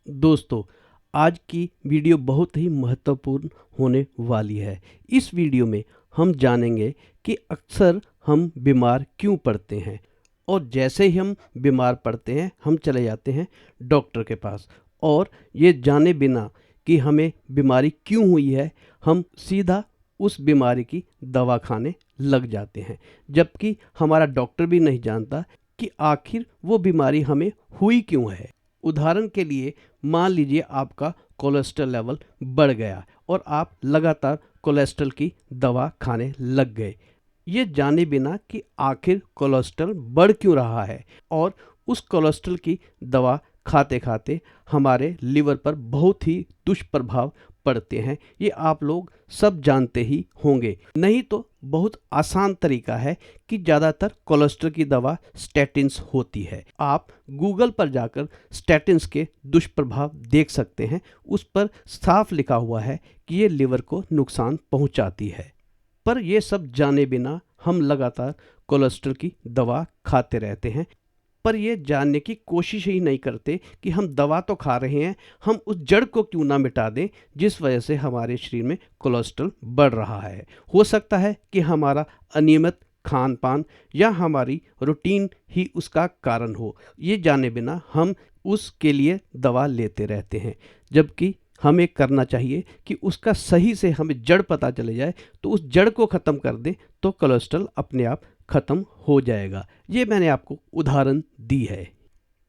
दोस्तों, आज की वीडियो बहुत ही महत्वपूर्ण होने वाली है। इस वीडियो में हम जानेंगे कि अक्सर हम बीमार क्यों पड़ते हैं और जैसे ही हम बीमार पड़ते हैं हम चले जाते हैं डॉक्टर के पास और ये जाने बिना कि हमें बीमारी क्यों हुई है हम सीधा उस बीमारी की दवा खाने लग जाते हैं, जबकि हमारा डॉक्टर भी नहीं जानता कि आखिर वो बीमारी हमें हुई क्यों है। उदाहरण के लिए मान लीजिए आपका कोलेस्ट्रॉल लेवल बढ़ गया और आप लगातार कोलेस्ट्रॉल की दवा खाने लग गए, ये जाने बिना कि आखिर कोलेस्ट्रॉल बढ़ क्यों रहा है और उस कोलेस्ट्रॉल की दवा खाते खाते हमारे लिवर पर बहुत ही दुष्प्रभाव पड़ते हैं। ये आप लोग सब जानते ही होंगे। नहीं तो बहुत आसान तरीका है कि ज़्यादातर कोलेस्ट्रॉल की दवा स्टैटिन्स होती है। आप गूगल पर जाकर स्टैटिन्स के दुष्प्रभाव देख सकते हैं। उस पर साफ लिखा हुआ है कि ये लिवर को नुकसान पहुंचाती है। पर ये सब जाने बिना हम लगातार कोलेस्ट्रॉल की दवा खाते रहते हैं, पर ये जानने की कोशिश ही नहीं करते कि हम दवा तो खा रहे हैं, हम उस जड़ को क्यों ना मिटा दें जिस वजह से हमारे शरीर में कोलेस्ट्रॉल बढ़ रहा है। हो सकता है कि हमारा अनियमित खान पान या हमारी रूटीन ही उसका कारण हो। ये जाने बिना हम उसके लिए दवा लेते रहते हैं, जबकि हमें करना चाहिए कि उसका सही से हमें जड़ पता चले जाए तो उस जड़ को ख़त्म कर दें तो कोलेस्ट्रॉल अपने आप ख़त्म हो जाएगा। ये मैंने आपको उदाहरण दी है।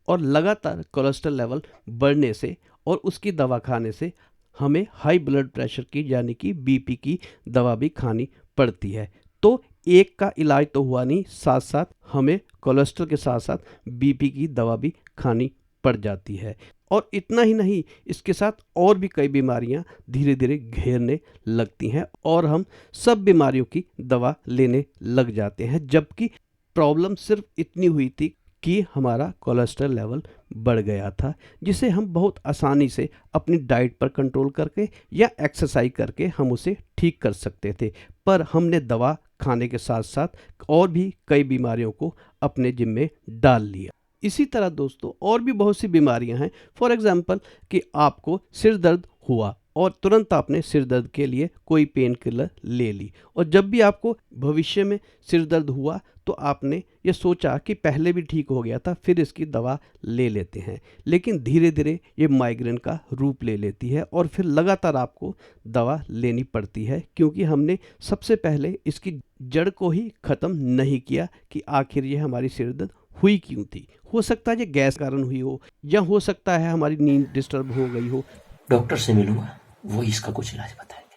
और लगातार कोलेस्ट्रॉल लेवल बढ़ने से और उसकी दवा खाने से हमें हाई ब्लड प्रेशर की यानी कि बीपी की दवा भी खानी पड़ती है। तो एक का इलाज तो हुआ नहीं, साथ साथ हमें कोलेस्ट्रॉल के साथ साथ बीपी की दवा भी खानी पड़ जाती है। और इतना ही नहीं, इसके साथ और भी कई बीमारियां धीरे धीरे घेरने लगती हैं और हम सब बीमारियों की दवा लेने लग जाते हैं, जबकि प्रॉब्लम सिर्फ इतनी हुई थी कि हमारा कोलेस्ट्रॉल लेवल बढ़ गया था, जिसे हम बहुत आसानी से अपनी डाइट पर कंट्रोल करके या एक्सरसाइज करके हम उसे ठीक कर सकते थे। पर हमने दवा खाने के साथ साथ और भी कई बीमारियों को अपने जिम्मे डाल लिया। इसी तरह दोस्तों और भी बहुत सी बीमारियां हैं। फॉर एग्जांपल कि आपको सिर दर्द हुआ और तुरंत आपने सिर दर्द के लिए कोई पेन किलर ले ली, और जब भी आपको भविष्य में सिर दर्द हुआ तो आपने ये सोचा कि पहले भी ठीक हो गया था, फिर इसकी दवा ले लेते हैं। लेकिन धीरे धीरे ये माइग्रेन का रूप ले लेती है और फिर लगातार आपको दवा लेनी पड़ती है, क्योंकि हमने सबसे पहले इसकी जड़ को ही ख़त्म नहीं किया कि आखिर ये हमारी सिर दर्द हुई क्यों थी। हो सकता है ये गैस कारण हुई हो, या हो सकता है हमारी नींद डिस्टर्ब हो गई हो। डॉक्टर से मिलूंगा, वो इसका कुछ इलाज बताएंगे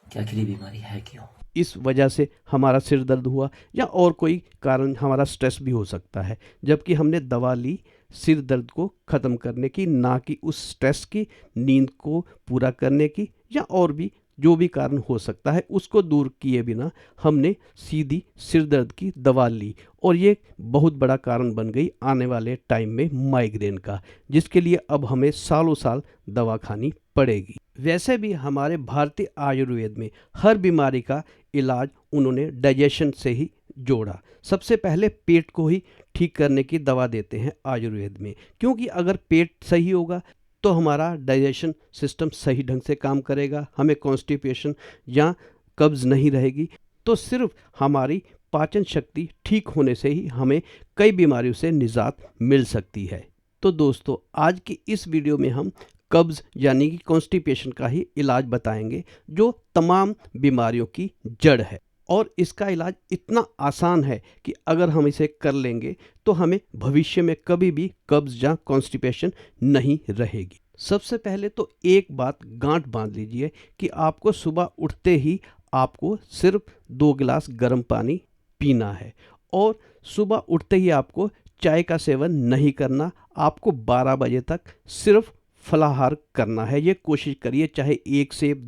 कि आखिर ये बीमारी है क्यों। इस वजह से हमारा सिर दर्द हुआ, या और कोई कारण हमारा स्ट्रेस भी हो सकता है, जबकि हमने दवा ली सिर दर्द को ख़त्म करने की, ना कि उस स्ट्रेस की, नींद को पूरा करने की, या और भी जो भी कारण हो सकता है उसको दूर किए बिना हमने सीधी सिर दर्द की दवा ली, और ये बहुत बड़ा कारण बन गई आने वाले टाइम में माइग्रेन का, जिसके लिए अब हमें सालों साल दवा खानी पड़ेगी। वैसे भी हमारे भारतीय आयुर्वेद में हर बीमारी का इलाज उन्होंने डाइजेशन से ही जोड़ा। सबसे पहले पेट को ही ठीक करने की दवा देते हैं आयुर्वेद में, क्योंकि अगर पेट सही होगा तो हमारा डाइजेशन सिस्टम सही ढंग से काम करेगा, हमें कॉन्स्टिपेशन या कब्ज़ नहीं रहेगी। तो सिर्फ हमारी पाचन शक्ति ठीक होने से ही हमें कई बीमारियों से निजात मिल सकती है। तो दोस्तों आज की इस वीडियो में हम कब्ज़ यानी कि कॉन्स्टिपेशन का ही इलाज बताएंगे, जो तमाम बीमारियों की जड़ है। और इसका इलाज इतना आसान है कि अगर हम इसे कर लेंगे तो हमें भविष्य में कभी भी कब्ज़ या कॉन्स्टिपेशन नहीं रहेगी। सबसे पहले तो एक बात गांठ बांध लीजिए कि आपको सुबह उठते ही आपको सिर्फ 2 गिलास गर्म पानी पीना है, और सुबह उठते ही आपको चाय का सेवन नहीं करना। आपको 12 बजे तक सिर्फ फलाहार करना है। ये कोशिश करिए चाहे 1 सेब,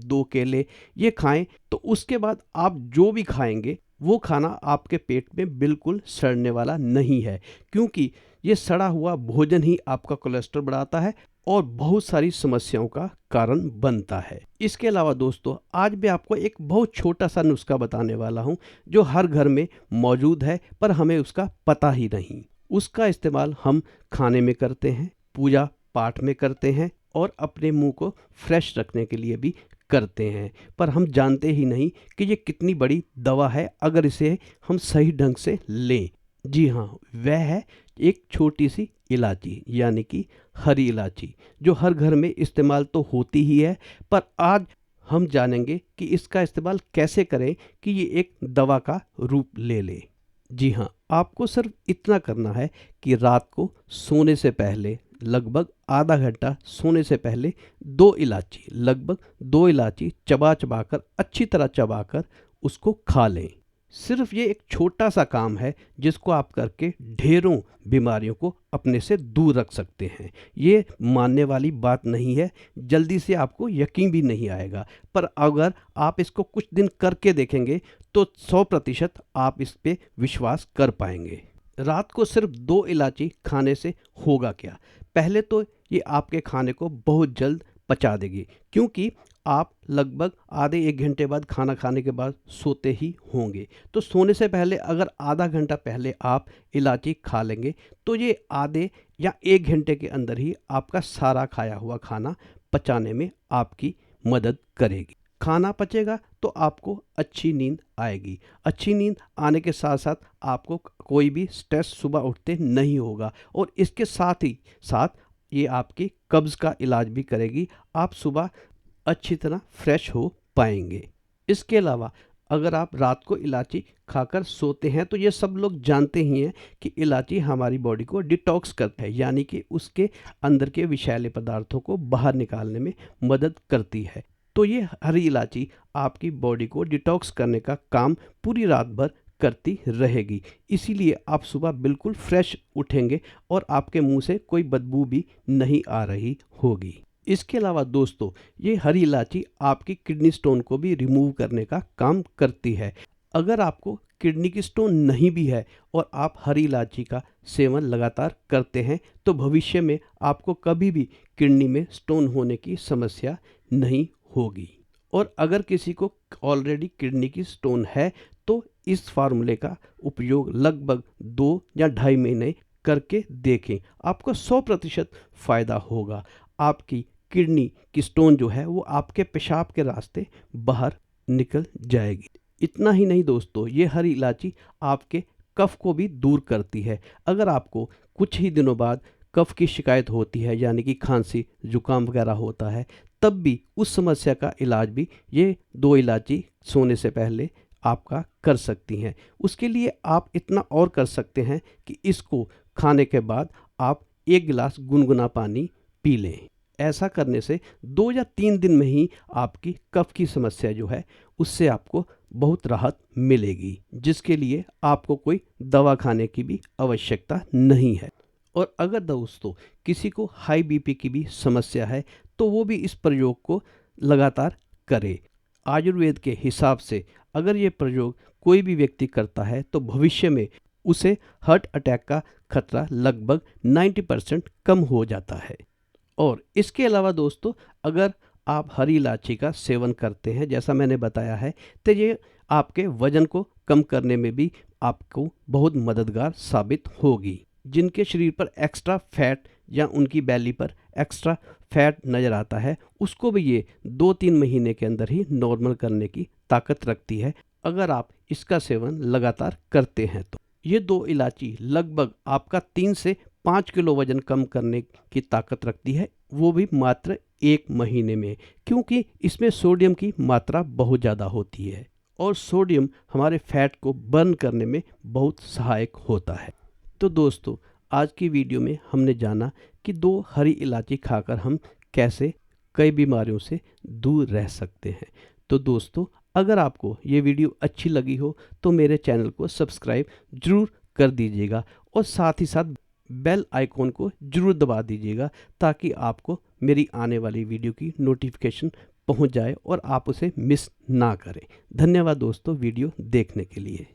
2 केले ये खाएं, तो उसके बाद आप जो भी खाएंगे वो खाना आपके पेट में बिल्कुल सड़ने वाला नहीं है, क्योंकि ये सड़ा हुआ भोजन ही आपका कोलेस्ट्रॉल बढ़ाता है और बहुत सारी समस्याओं का कारण बनता है। इसके अलावा दोस्तों आज मैं आपको एक बहुत छोटा सा नुस्खा बताने वाला हूँ, जो हर घर में मौजूद है पर हमें उसका पता ही नहीं। उसका इस्तेमाल हम खाने में करते हैं, पूजा पाठ में करते हैं और अपने मुंह को फ्रेश रखने के लिए भी करते हैं। पर हम जानते ही नहीं कि ये कितनी बड़ी दवा है अगर इसे हम सही ढंग से लें। जी हाँ, वह है एक छोटी सी इलायची यानी कि हरी इलायची, जो हर घर में इस्तेमाल तो होती ही है, पर आज हम जानेंगे कि इसका इस्तेमाल कैसे करें कि ये एक दवा का रूप ले ले। जी हाँ, आपको सिर्फ इतना करना है कि रात को सोने से पहले लगभग आधा घंटा सोने से पहले लगभग 2 इलायची चबा चबाकर अच्छी तरह चबाकर उसको खा लें। सिर्फ ये एक छोटा सा काम है जिसको आप करके ढेरों बीमारियों को अपने से दूर रख सकते हैं। ये मानने वाली बात नहीं है, जल्दी से आपको यकीन भी नहीं आएगा, पर अगर आप इसको कुछ दिन करके देखेंगे तो 100% आप इस पे विश्वास कर पाएंगे। रात को सिर्फ 2 इलायची खाने से होगा क्या? पहले तो ये आपके खाने को बहुत जल्द पचा देगी, क्योंकि आप लगभग आधे 1 घंटे बाद खाना खाने के बाद सोते ही होंगे। तो सोने से पहले अगर आधा घंटा पहले आप इलायची खा लेंगे तो ये आधे या 1 घंटे के अंदर ही आपका सारा खाया हुआ खाना पचाने में आपकी मदद करेगी। खाना पचेगा तो आपको अच्छी नींद आएगी। अच्छी नींद आने के साथ साथ आपको कोई भी स्ट्रेस सुबह उठते नहीं होगा, और इसके साथ ही साथ ये आपकी कब्ज़ का इलाज भी करेगी। आप सुबह अच्छी तरह फ्रेश हो पाएंगे। इसके अलावा अगर आप रात को इलायची खाकर सोते हैं तो ये सब लोग जानते ही हैं कि इलायची हमारी बॉडी को डिटॉक्स करता है, यानी कि उसके अंदर के विषैले पदार्थों को बाहर निकालने में मदद करती है। तो ये हरी इलायची आपकी बॉडी को डिटॉक्स करने का काम पूरी रात भर करती रहेगी। इसीलिए आप सुबह बिल्कुल फ्रेश उठेंगे और आपके मुंह से कोई बदबू भी नहीं आ रही होगी। इसके अलावा दोस्तों, ये हरी इलायची आपकी किडनी स्टोन को भी रिमूव करने का काम करती है। अगर आपको किडनी की स्टोन नहीं भी है और आप हरी इलायची का सेवन लगातार करते हैं तो भविष्य में आपको कभी भी किडनी में स्टोन होने की समस्या नहीं होगी। और अगर किसी को ऑलरेडी किडनी की स्टोन है तो इस फार्मूले का उपयोग लगभग 2 या 2.5 महीने करके देखें, आपको 100% फ़ायदा होगा। आपकी किडनी की स्टोन जो है वो आपके पेशाब के रास्ते बाहर निकल जाएगी। इतना ही नहीं दोस्तों, ये हरी इलायची आपके कफ को भी दूर करती है। अगर आपको कुछ ही दिनों बाद कफ की शिकायत होती है, यानी कि खांसी जुकाम वगैरह होता है, तब भी उस समस्या का इलाज भी ये 2 इलायची सोने से पहले आपका कर सकती हैं। उसके लिए आप इतना और कर सकते हैं कि इसको खाने के बाद आप 1 गिलास गुनगुना पानी पी लें। ऐसा करने से 2 या 3 दिन में ही आपकी कफ की समस्या जो है उससे आपको बहुत राहत मिलेगी, जिसके लिए आपको कोई दवा खाने की भी आवश्यकता नहीं है। और अगर दोस्तों किसी को हाई बीपी की भी समस्या है तो वो भी इस प्रयोग को लगातार करे। आयुर्वेद के हिसाब से अगर ये प्रयोग कोई भी व्यक्ति करता है तो भविष्य में उसे हार्ट अटैक का खतरा लगभग 90% कम हो जाता है। और इसके अलावा दोस्तों, अगर आप हरी इलायची का सेवन करते हैं जैसा मैंने बताया है, तो ये आपके वजन को कम करने में भी आपको बहुत मददगार साबित होगी। जिनके शरीर पर एक्स्ट्रा फैट या उनकी बैली पर एक्स्ट्रा फैट नज़र आता है, उसको भी ये 2-3 महीने के अंदर ही नॉर्मल करने की ताकत रखती है, अगर आप इसका सेवन लगातार करते हैं तो। ये 2 इलायची लगभग आपका 3 से 5 किलो वजन कम करने की ताकत रखती है, वो भी मात्र 1 महीने में, क्योंकि इसमें सोडियम की मात्रा बहुत ज़्यादा होती है और सोडियम हमारे फैट को बर्न करने में बहुत सहायक होता है। तो दोस्तों, आज की वीडियो में हमने जाना कि 2 हरी इलायची खाकर हम कैसे कई बीमारियों से दूर रह सकते हैं। तो दोस्तों, अगर आपको ये वीडियो अच्छी लगी हो तो मेरे चैनल को सब्सक्राइब ज़रूर कर दीजिएगा और साथ ही साथ बेल आइकॉन को ज़रूर दबा दीजिएगा, ताकि आपको मेरी आने वाली वीडियो की नोटिफिकेशन पहुंच जाए और आप उसे मिस ना करें। धन्यवाद दोस्तों वीडियो देखने के लिए।